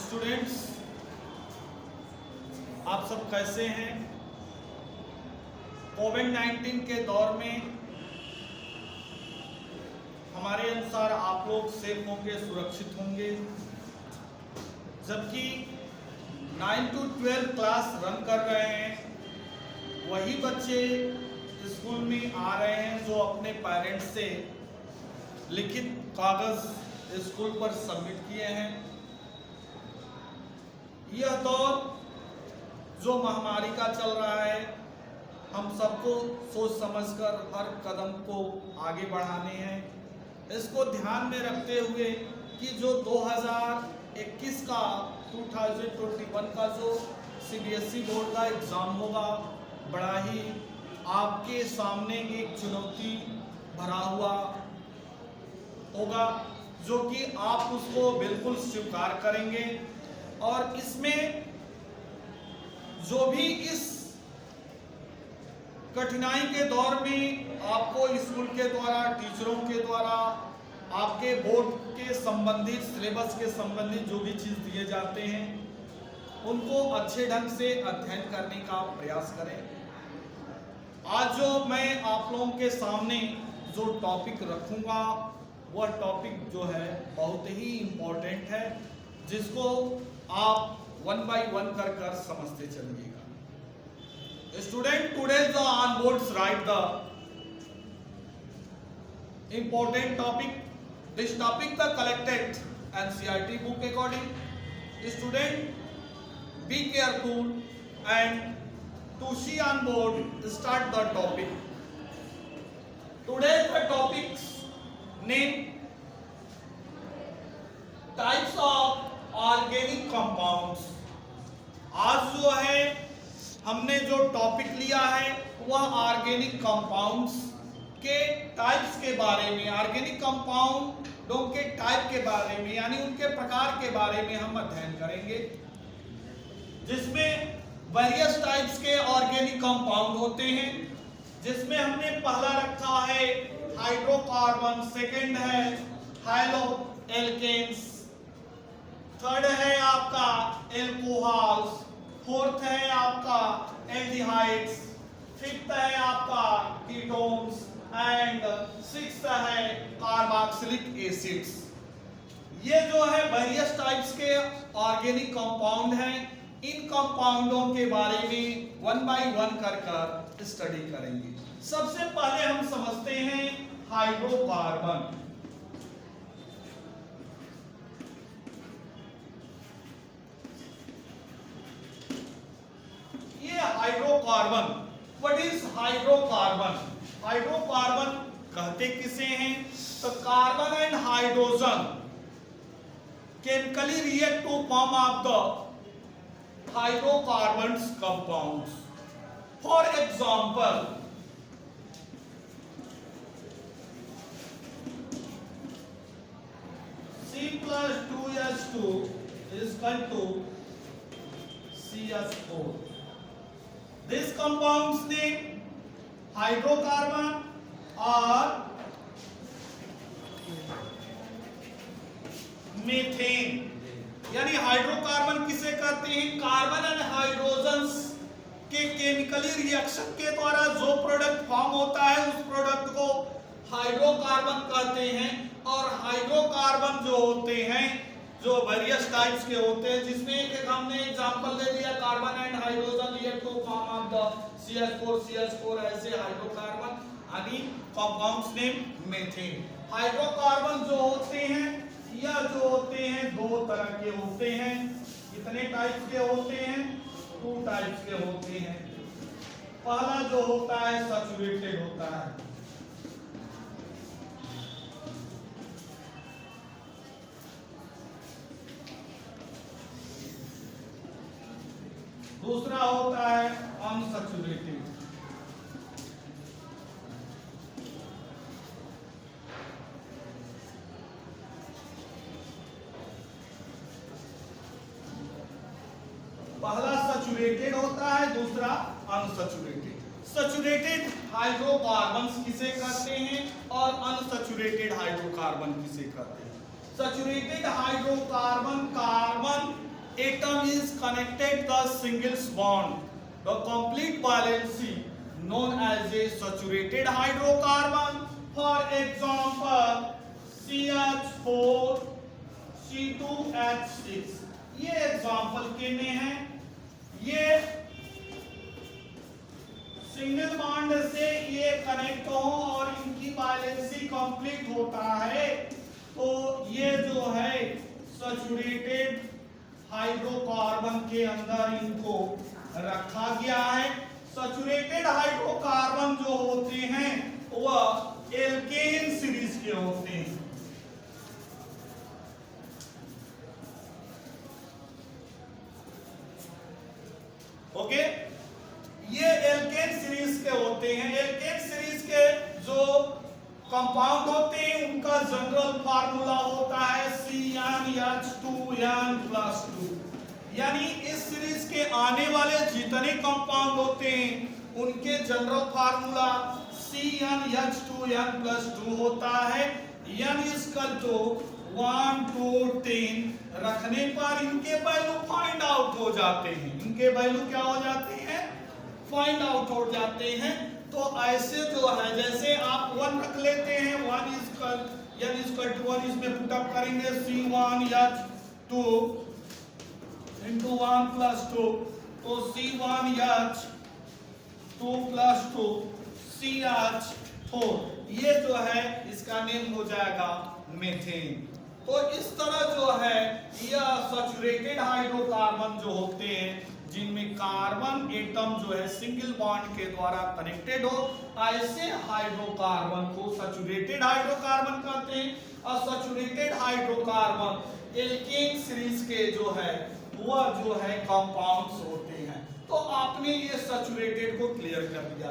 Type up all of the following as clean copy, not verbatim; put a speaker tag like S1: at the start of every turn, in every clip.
S1: Students, आप सब कैसे हैं? कोविड-19 के दौर में हमारे अनुसार आप लोग सेफ होंगे, सुरक्षित होंगे, जबकि 9 to 12 क्लास रन कर रहे हैं। वही बच्चे स्कूल में आ रहे हैं जो अपने पेरेंट्स से लिखित कागज स्कूल पर सबमिट किए हैं। यह दौर जो महामारी का चल रहा है, हम सबको सोच समझकर हर कदम को आगे बढ़ाने हैं। इसको ध्यान में रखते हुए कि जो 2021 का 2021 का जो CBSE बोर्ड का एग्ज़ाम होगा, बड़ा ही आपके सामने एक चुनौती भरा हुआ होगा, जो कि आप उसको बिल्कुल स्वीकार करेंगे। और इसमें जो भी इस कठिनाई के दौर में आपको स्कूल के द्वारा, टीचरों के द्वारा, आपके बोर्ड के संबंधित, सिलेबस के संबंधित जो भी चीज़ दिए जाते हैं, उनको अच्छे ढंग से अध्ययन करने का प्रयास करें। आज जो मैं आप लोगों के सामने जो टॉपिक रखूंगा, वह टॉपिक जो है बहुत ही इम्पोर्टेंट है, जिसको आप वन बाय वन कर समझते चलिएगा। Student, today the on boards right the important topic. This topic the collected NCERT book according. Student, be careful and to see on board start the topic. Today the topics name types of organic compounds. आज जो है हमने जो topic लिया है वह organic compounds के types के बारे में, ऑर्गेनिक कंपाउंडों के टाइप के बारे में, यानी उनके प्रकार के बारे में हम अध्ययन करेंगे, जिसमें वेरियस टाइप्स के ऑर्गेनिक कंपाउंड होते हैं। जिसमें हमने पहला रखा है हाइड्रोकार्बन, सेकंड है हैलो एल्केन्स, थर्ड है आपका एल्कोहल्स, फोर्थ है आपका एल्डिहाइड्स, फिफ्थ है आपका कीटोन्स एंड सिक्स्थ है कार्बोक्सिलिक एसिड्स। ये जो है वेरियस टाइप्स के ऑर्गेनिक कंपाउंड हैं। इन कंपाउंडों के बारे में वन बाय वन कर स्टडी करेंगे। सबसे पहले हम समझते हैं हाइड्रोकार्बन। ये hydrocarbon, what is hydrocarbon? Hydrocarbon कहते किसे हैं? तो carbon and hydrogen chemically react to form of the hydrocarbons compounds. For example, C+2H2 is equal to CH4. This compounds name hydrocarbon और मीथेन। यानी हाइड्रोकार्बन किसे कहते हैं? कार्बन एंड हाइड्रोजन्स के केमिकली रिएक्शन के द्वारा जो प्रोडक्ट फॉर्म होता है, उस प्रोडक्ट को हाइड्रोकार्बन कहते हैं। और हाइड्रोकार्बन जो होते हैं, जो वेरियस टाइप्स के होते हैं, जिसमें एक हमने एग्जांपल दे दिया, carbon and hydrogen react to form of the CH4 ऐसे हाइड्रोकार्बन, यानी कंपाउंड्स नेम मीथेन। हाइड्रोकार्बन जो होते हैं, यह जो होते हैं दो तरह के होते हैं। कितने टाइप्स के होते हैं? 2 टाइप्स के होते हैं। पहला जो होता है सैचुरेटेड होता है, दूसरा होता है अनसैचुरेटेड। पहला सैचुरेटेड होता है, दूसरा अनसैचुरेटेड। सैचुरेटेड हाइड्रोकार्बन्स किसे कहते हैं और अनसैचुरेटेड हाइड्रोकार्बन किसे कहते हैं? Saturated hydrocarbon carbon atom is connected the singles bond, the complete valency known as a saturated hydrocarbon. For example, CH4 C2H6, ये एग्जाम्पल केने हैं। ये सिंगल बॉन्ड से ये कनेक्ट हो और इनकी वैलेंसी कंप्लीट होता है, तो ये जो है सैचुरेटेड हाइड्रोकार्बन के अंदर इनको रखा गया है। सैचुरेटेड हाइड्रोकार्बन जो होते हैं वह एल्केन सीरीज के होते हैं। ओके, ये एल्केन सीरीज के होते हैं। एल्केन सीरीज के जो कंपाउंड होते हैं उनका जनरल फार्मूला होता है CnH2n+2। यानी इस सीरीज के आने वाले जितने कंपाउंड होते हैं उनके जनरल फार्मूला CnH2n+2 होता है। n इक्वल टू 1 to 10 रखने पर इनके वैल्यू फाइंड आउट हो जाते हैं। इनके वैल्यू क्या हो जाते हैं? फाइंड आउट हो जाते हैं। तो ऐसे जो है, जैसे आप 1 रख लेते हैं, 1 इक्वल टू 1 इसमें पुट अप करेंगे C1H2 into 1+2, तो C1H2+2 CH4, ये जो है इसका नेम हो जाएगा मीथेन। तो इस तरह जो है यह सैचुरेटेड हाइड्रोकार्बन जो होते हैं जिनमें कार्बन एटम जो है सिंगल बॉन्ड के द्वारा कनेक्टेड हो, ऐसे हाइड्रोकार्बन को सैचुरेटेड हाइड्रोकार्बन कहते हैं। और सैचुरेटेड हाइड्रोकार्बन एल्केन सीरीज के जो है वह जो है कंपाउंड्स होते हैं। तो आपने ये सैचुरेटेड को क्लियर कर दिया।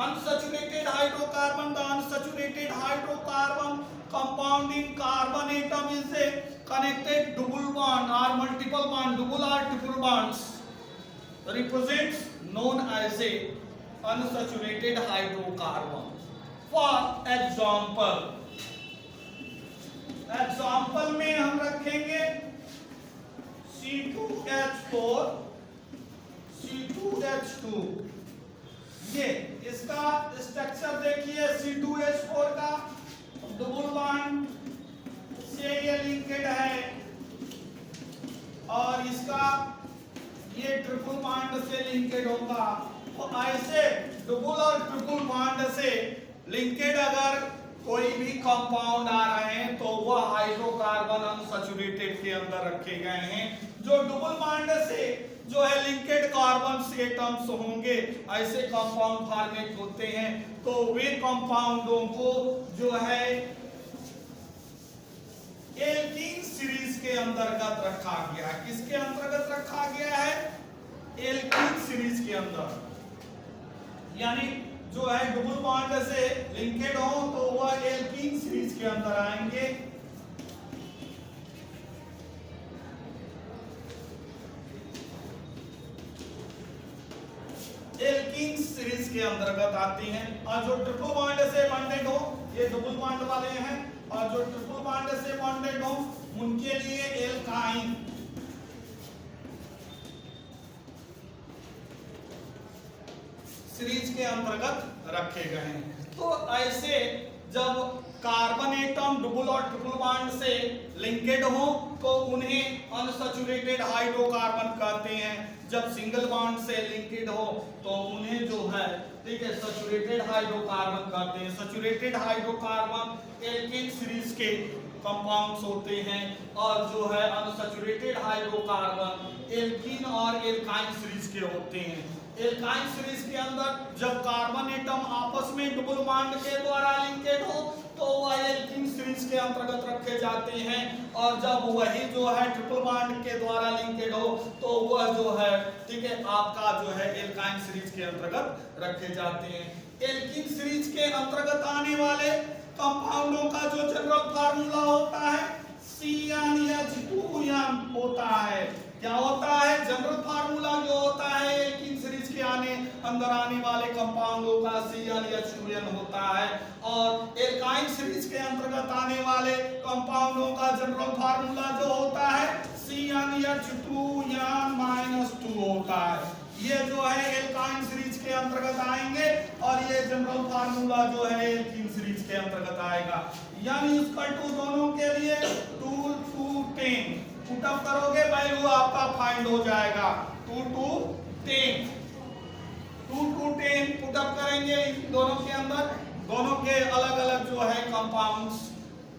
S1: Unsaturated hydrocarbon, the unsaturated hydrocarbon compound in carbon atom is a connected double bond or multiple bond, double or triple bonds, represents known as a unsaturated hydrocarbon. For example में हम रखेंगे C2H4 C2H2। ये इसका structure देखिए, C2H4 का double bond से ये linked है और इसका ये ट्रिपल बॉन्ड से लिंकेड होगा। तो ऐसे डबल और ट्रिपल बॉन्ड से लिंकेड अगर कोई भी कंपाउंड आ रहे हैं तो वह हाइड्रोकार्बन अनसैचुरेटेड के अंदर रखे गए हैं। जो डबल बॉन्ड से जो है लिंकेड कार्बन एटम्स होंगे, ऐसे कंपाउंड फॉर्मेट होते हैं। तो वे कंपाउंडों को जो है एल्कीन सीरीज के अंतर्गत रखा गया है। किसके अंतर्गत रखा गया है? एल्कीन सीरीज के अंदर। यानी जो है डबल बॉन्ड से लिंकेड हो तो वह एल्कीन सीरीज के अंदर आएंगे। एल्कीन सीरीज के अंतर्गत आती हैं। और जो ट्रिपल बॉन्ड से बॉन्डेड हो, ये डबल बॉन्ड वाले हैं, और जो ट्रिपल बॉन्ड से बॉन्डेड हो उनके लिए एल्काइन सीरीज के अंतर्गत रखे गए हैं। तो ऐसे जब कार्बन एटम डबल और ट्रिपल बॉन्ड से लिंकेड हो तो उन्हें अनसैचुरेटेड हाइड्रोकार्बन कहते हैं। जब सिंगल बॉन्ड से लिंकेड हो तो उन्हें जो है, ठीक है, सैचुरेटेड हाइड्रोकार्बन कहते हैं। सैचुरेटेड हाइड्रोकार्बन एल्कीन सीरीज के कंपाउंड्स होते हैं और जो है अनसैचुरेटेड हाइड्रोकार्बन एल्कीन और एल्काइन सीरीज के होते हैं। एल्काइन सीरीज के अंदर जब कार्बन एटम आपस में डबल बॉन्ड के द्वारा लिंकेड हो तो वह एल्कीन सीरीज के अंतर्गत रखे जाते हैं, और जब वही जो है ट्रिपल बॉन्ड के द्वारा लिंकेड हो तो वह जो है, ठीक है, आपका जो है एल्काइन सीरीज के अंतर्गत रखे जाते हैं। एल्कीन सीरीज के अंतर्गत आने वाले कंपाउंडों का जो जनरल फार्मूला होता है CnH2n होता है। क्या होता है? जनरल फार्मूला जो होता है एल्कीन सीरीज के अंदर आने वाले कंपाउंडों का CnH2n होता है, और एल्काइन सीरीज के अंतर्गत आने वाले कंपाउंडों का जनरल फार्मूला जो होता है CnH2n होता है। ये जो है एल्काइन सीरीज के अंतर्गत आएंगे और ये जनरल फार्मूला जो है एल्कीन सीरीज के अंतर्गत आएगा। यानी इक्वल टू दोनों के लिए 2 to 10 पुटअप करोगे वैल्यू आपका फाइंड हो जाएगा 2 to 10 पुटअप करेंगे दोनों के अंदर, दोनों के अलग अलग जो है कंपाउंड्स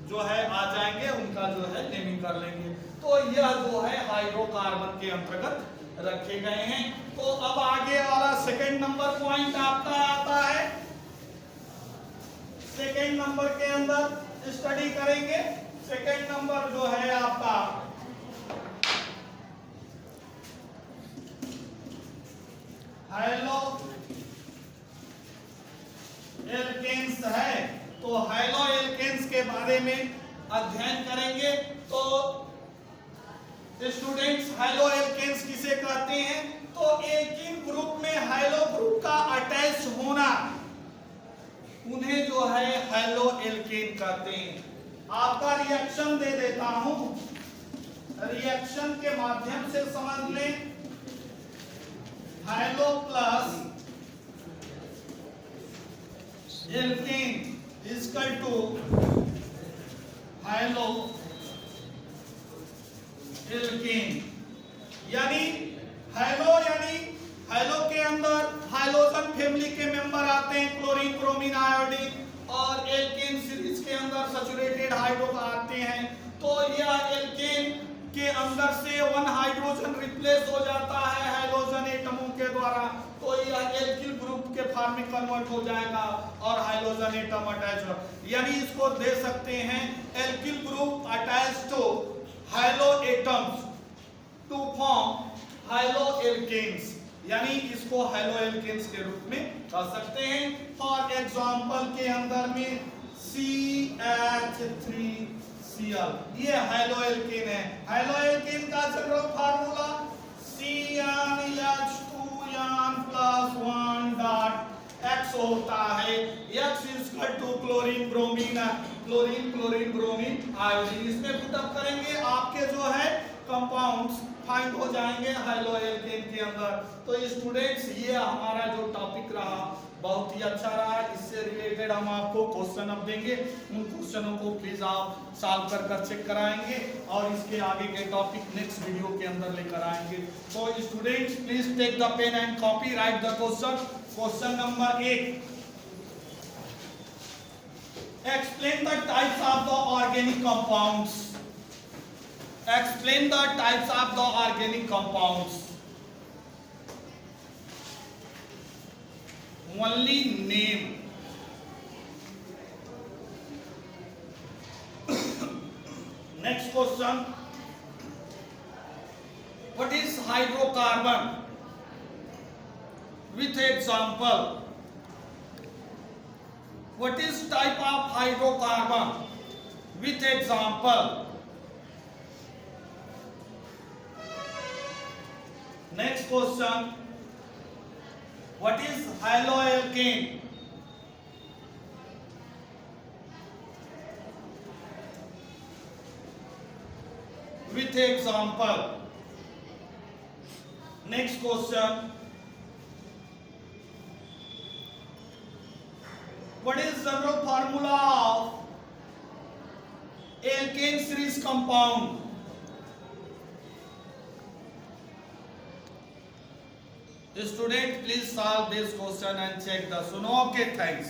S1: जो है आ जाएंगे, उनका जो है नेमिंग कर लेंगे। तो यह जो है हाइड्रोकार्बन के अंतर्गत रखे गए हैं। तो अब आगे वाला सेकंड नंबर पॉइंट आपका आता है। सेकंड नंबर के अंदर स्टडी करेंगे। सेकंड नंबर जो है आपका हाइलो एल्केन्स है। तो हाइलो एल्केन्स के बारे में अध्ययन करेंगे। तो स्टूडेंट्स हाइलो एल्केन्स किसे कहते हैं? तो एल्कीन ग्रुप में हाइलो ग्रुप का अटैच होना, उन्हें जो है हाइलो एल्केन कहते हैं। आपका रिएक्शन दे देता हूं, रिएक्शन के माध्यम से समझ लें। Halo plus alkane equal to halo alkane. यानी हाइलो के अंदर हाइलोजन फैमिली के मेंबर आते हैं, क्लोरीन, ब्रोमीन, आयोडीन, और एल्केन सीरीज के अंदर सैचुरेटेड हाइड्रो आते हैं। तो यह एल्केन के अंदर से 1 हाइड्रोजन रिप्लेस हो जाता है हाइड्रोजन एटमों के द्वारा। तो यह एल्किल ग्रुप के फॉर्म में कन्वर्ट हो जाएगा और हाइड्रोजन एटम अटैच हो, यानी इसको दे सकते हैं alkyl group attach to halo atoms to form halo alkanes, यानी इसको हाइलो एल्केन्स के रूप में कह सकते हैं। फॉर एग्जांपल के अंदर में CH3Cl, ये हाइलो एल्केन है। हाइलो एल्केन का जनरल फार्मूला CnH2n+1 होता है। X equal to chlorine bromine, chlorine iodine. इसमें पुटअप करेंगे आपके जो है कंपाउंड्स फाइंड हो जाएंगे हाइलो एल्केन के अंदर। तो स्टूडेंट्स ये हमारा जो टॉपिक रहा बहुत ही अच्छा रहा। इससे रिलेटेड हम आपको क्वेश्चन अब देंगे, उन क्वेश्चनों को प्लीज आप सॉल्व कर चेक कराएंगे और इसके आगे के टॉपिक नेक्स्ट वीडियो के अंदर लेकर आएंगे। तो students please take the pen and copy, write the question. Question number 1, explain the types of the organic compounds. Explain the types of the organic compounds. Only name. Next question. What is hydrocarbon? With example. What is type of hydrocarbon? With example. Next question, what is haloalkane? With example. Next question, what is general formula of alkane series compound? Student, please solve this question and check the. Okay, thanks.